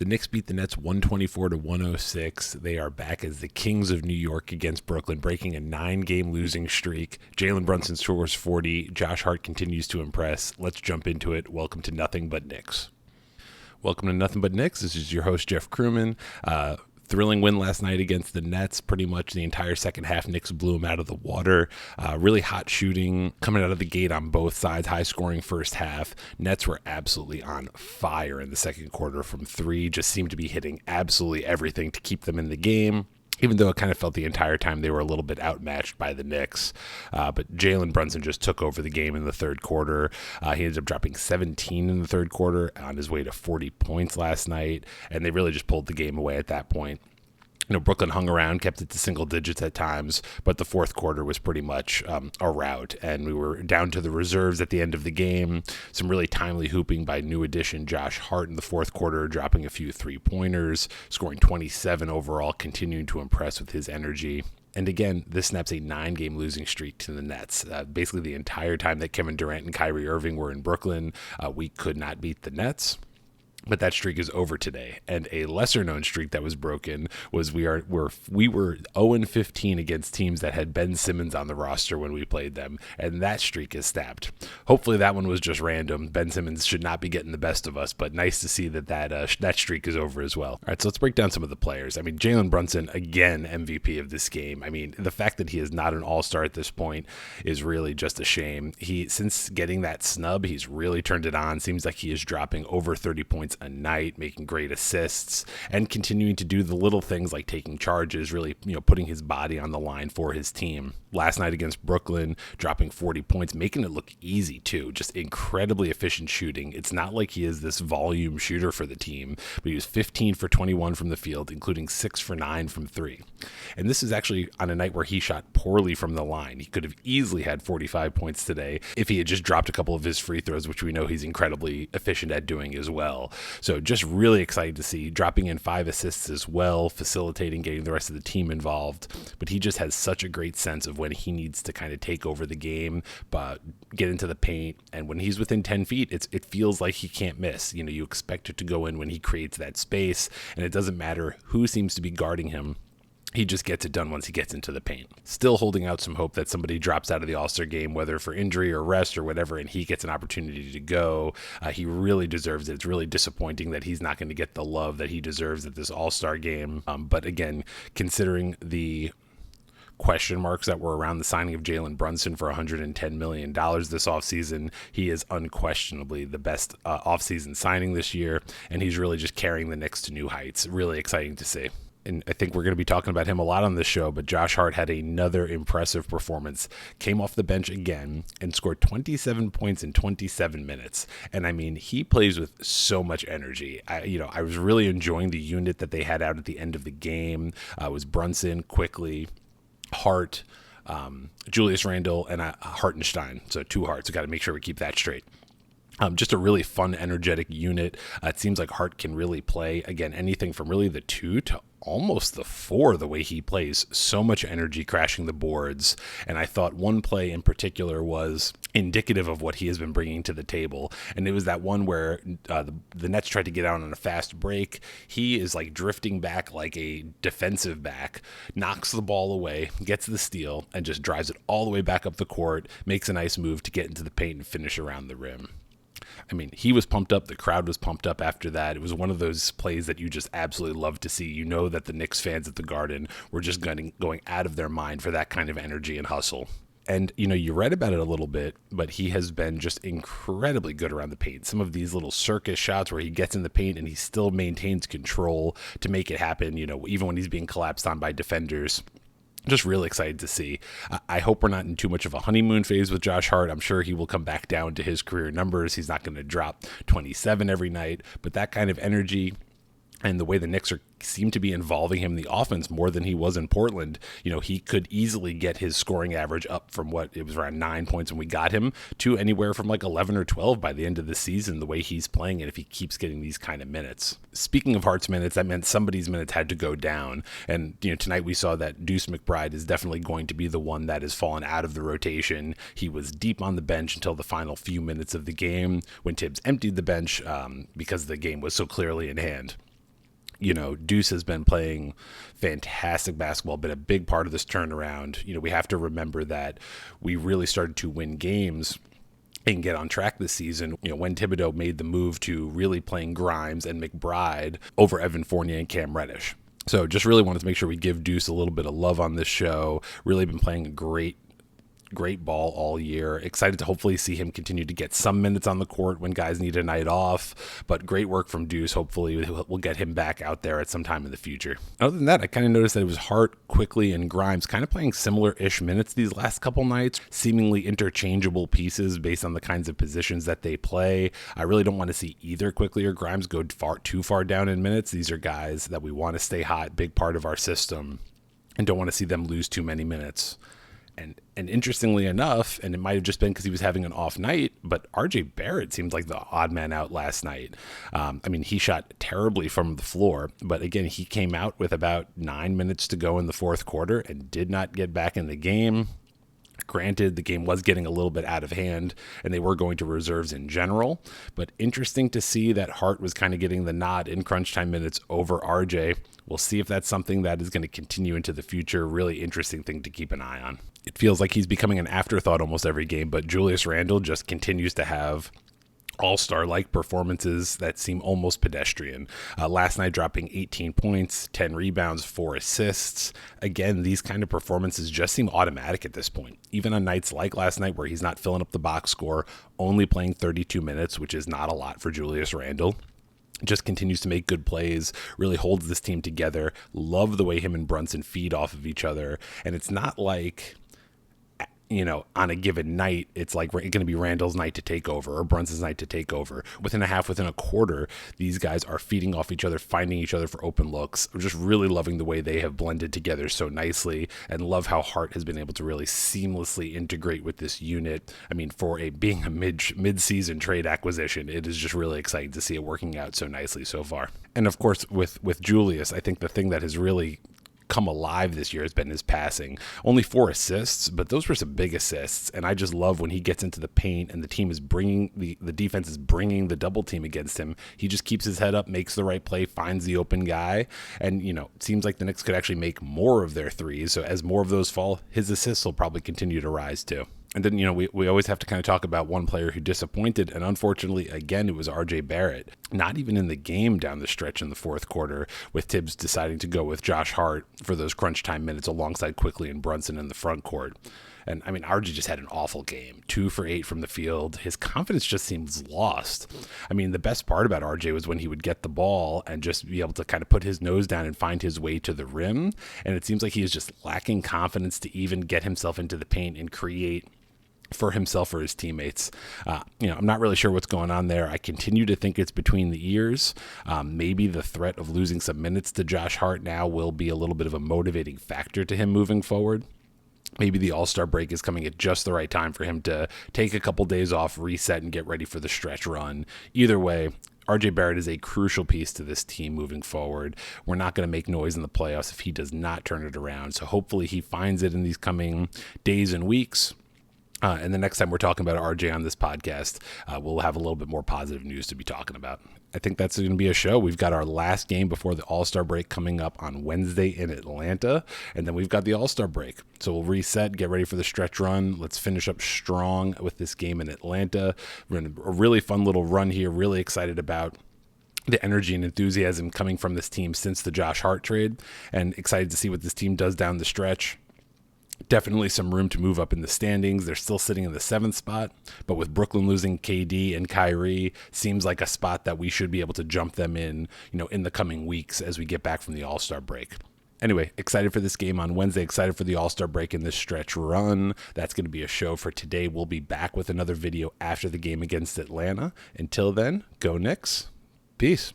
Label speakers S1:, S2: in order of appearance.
S1: The Knicks beat the Nets 124-106. They are back as the Kings of New York against Brooklyn, breaking a 9-game losing streak. Jalen Brunson scores 40. Josh Hart continues to impress. Let's jump into it. Welcome to Nothing But Knicks. Welcome to Nothing But Knicks. This is your host, Jeff Crewman. Thrilling win last night against the Nets. Pretty much the entire second half, Knicks blew them out of the water. Really hot shooting coming out of the gate on both sides. High scoring first half. Nets were absolutely on fire in the second quarter from three. Just seemed to be hitting absolutely everything to keep them in the game, even though it kind of felt the entire time they were a little bit outmatched by the Knicks. But Jalen Brunson just took over the game in the third quarter. He ended up dropping 17 in the third quarter on his way to 40 points last night, and they really just pulled the game away at that point. Brooklyn hung around, kept it to single digits at times, but the fourth quarter was pretty much a rout, and we were down to the reserves at the end of the game. Some really timely hooping by new addition Josh Hart in the fourth quarter, dropping a few three-pointers, scoring 27 overall, continuing to impress with his energy. And again, this snaps a 9-game losing streak to the Nets. Basically, the entire time that Kevin Durant and Kyrie Irving were in Brooklyn, we could not beat the Nets. But that streak is over today, and a lesser-known streak that was broken was we were 0-15 against teams that had Ben Simmons on the roster when we played them, and that streak is snapped. Hopefully that one was just random. Ben Simmons should not be getting the best of us, but nice to see that streak is over as well. All right, so let's break down some of the players. Jalen Brunson, again, MVP of this game. The fact that he is not an all-star at this point is really just a shame. Since getting that snub, he's really turned it on. Seems like he is dropping over 30 points a night, making great assists, and continuing to do the little things like taking charges, really, putting his body on the line for his team. Last night against Brooklyn, dropping 40 points, making it look easy too. Just incredibly efficient shooting. It's not like he is this volume shooter for the team, but he was 15 for 21 from the field, including 6 for 9 from three. And this is actually on a night where he shot poorly from the line. He could have easily had 45 points today if he had just dropped a couple of his free throws, which we know he's incredibly efficient at doing as well. So just really excited to see, dropping in 5 assists as well, facilitating, getting the rest of the team involved. But he just has such a great sense of when he needs to kind of take over the game, but get into the paint. And when he's within 10 feet, it feels like he can't miss. You expect it to go in when he creates that space, and it doesn't matter who seems to be guarding him. He just gets it done once he gets into the paint. Still holding out some hope that somebody drops out of the All-Star game, whether for injury or rest or whatever, and he gets an opportunity to go. He really deserves it. It's really disappointing that he's not going to get the love that he deserves at this All-Star game. But again, considering the question marks that were around the signing of Jalen Brunson for $110 million this offseason, he is unquestionably the best offseason signing this year, and he's really just carrying the Knicks to new heights. Really exciting to see. And I think we're going to be talking about him a lot on this show, but Josh Hart had another impressive performance, came off the bench again and scored 27 points in 27 minutes. And he plays with so much energy. I was really enjoying the unit that they had out at the end of the game. It was Brunson, Quickly, Hart, Julius Randle, and Hartenstein. So 2 Harts. Got to make sure we keep that straight. Just a really fun, energetic unit. It seems like Hart can really play, again, anything from really the 2 to almost the 4, the way he plays. So much energy crashing the boards. And I thought one play in particular was indicative of what he has been bringing to the table. And it was that one where the Nets tried to get out on a fast break. He is like drifting back like a defensive back, knocks the ball away, gets the steal, and just drives it all the way back up the court, makes a nice move to get into the paint and finish around the rim. He was pumped up. The crowd was pumped up after that. It was one of those plays that you just absolutely love to see. That the Knicks fans at the Garden were just going out of their mind for that kind of energy and hustle. And, you read about it a little bit, but he has been just incredibly good around the paint. Some of these little circus shots where he gets in the paint and he still maintains control to make it happen, even when he's being collapsed on by defenders. Just really excited to see. I hope we're not in too much of a honeymoon phase with Josh Hart. I'm sure he will come back down to his career numbers. He's not going to drop 27 every night, but that kind of energy and the way the Knicks seem to be involving him in the offense more than he was in Portland, he could easily get his scoring average up from what it was around 9 points when we got him to anywhere from like 11 or 12 by the end of the season, the way he's playing it, if he keeps getting these kind of minutes. Speaking of Hart's minutes, that meant somebody's minutes had to go down. And, tonight we saw that Deuce McBride is definitely going to be the one that has fallen out of the rotation. He was deep on the bench until the final few minutes of the game when Tibbs emptied the bench because the game was so clearly in hand. Deuce has been playing fantastic basketball, been a big part of this turnaround. We have to remember that we really started to win games and get on track this season, when Thibodeau made the move to really playing Grimes and McBride over Evan Fournier and Cam Reddish. So just really wanted to make sure we give Deuce a little bit of love on this show. Really been playing a great ball all year. Excited to hopefully see him continue to get some minutes on the court when guys need a night off, but great work from Deuce. Hopefully we'll get him back out there at some time in the future. Other than that, I kind of noticed that it was Hart, Quickly, and Grimes kind of playing similar-ish minutes these last couple nights, seemingly interchangeable pieces based on the kinds of positions that they play. I really don't want to see either Quickly or Grimes go too far down in minutes. These are guys that we want to stay hot, big part of our system, and don't want to see them lose too many minutes. And interestingly enough, and it might have just been because he was having an off night, but RJ Barrett seems like the odd man out last night. He shot terribly from the floor, but again, he came out with about 9 minutes to go in the fourth quarter and did not get back in the game. Granted, the game was getting a little bit out of hand and they were going to reserves in general, but interesting to see that Hart was kind of getting the nod in crunch time minutes over RJ. We'll see if that's something that is going to continue into the future. Really interesting thing to keep an eye on. It feels like he's becoming an afterthought almost every game, but Julius Randle just continues to have all-star-like performances that seem almost pedestrian. Last night dropping 18 points, 10 rebounds, 4 assists. Again, these kind of performances just seem automatic at this point. Even on nights like last night where he's not filling up the box score, only playing 32 minutes, which is not a lot for Julius Randle. Just continues to make good plays, really holds this team together. Love the way him and Brunson feed off of each other. And it's not like, on a given night, it's like going to be Randall's night to take over or Brunson's night to take over. Within a quarter, these guys are feeding off each other, finding each other for open looks. I'm just really loving the way they have blended together so nicely and love how Hart has been able to really seamlessly integrate with this unit. For being a mid-season trade acquisition, it is just really exciting to see it working out so nicely so far. And of course, with Julius, I think the thing that has really come alive this year has been his passing. Only 4 assists, but those were some big assists. And I just love when he gets into the paint and the team is bringing the defense is bringing the double team against him. He just keeps his head up, makes the right play, finds the open guy. And, it seems like the Knicks could actually make more of their threes. So as more of those fall, his assists will probably continue to rise too. And then, we always have to kind of talk about one player who disappointed. And unfortunately, again, it was RJ Barrett. Not even in the game down the stretch in the fourth quarter, with Tibbs deciding to go with Josh Hart for those crunch time minutes alongside Quickly and Brunson in the front court. And RJ just had an awful game, 2 for 8 from the field. His confidence just seems lost. The best part about RJ was when he would get the ball and just be able to kind of put his nose down and find his way to the rim. And it seems like he is just lacking confidence to even get himself into the paint and create for himself or his teammates. I'm not really sure what's going on there. I continue to think it's between the ears. Maybe the threat of losing some minutes to Josh Hart now will be a little bit of a motivating factor to him moving forward. Maybe the All-Star break is coming at just the right time for him to take a couple days off, reset, and get ready for the stretch run. Either way, RJ Barrett is a crucial piece to this team moving forward. We're not going to make noise in the playoffs if he does not turn it around. So hopefully he finds it in these coming days and weeks. And the next time we're talking about RJ on this podcast, we'll have a little bit more positive news to be talking about. I think that's going to be a show. We've got our last game before the All-Star break coming up on Wednesday in Atlanta, and then we've got the All-Star break. So we'll reset, get ready for the stretch run. Let's finish up strong with this game in Atlanta. We're in a really fun little run here, really excited about the energy and enthusiasm coming from this team since the Josh Hart trade, and excited to see what this team does down the stretch. Definitely some room to move up in the standings. They're still sitting in the 7th spot, but with Brooklyn losing KD and Kyrie, seems like a spot that we should be able to jump them in the coming weeks as we get back from the All-Star break. Anyway, excited for this game on Wednesday, excited for the All-Star break in this stretch run. That's going to be a show for today. We'll be back with another video after the game against Atlanta. Until then, go Knicks. Peace.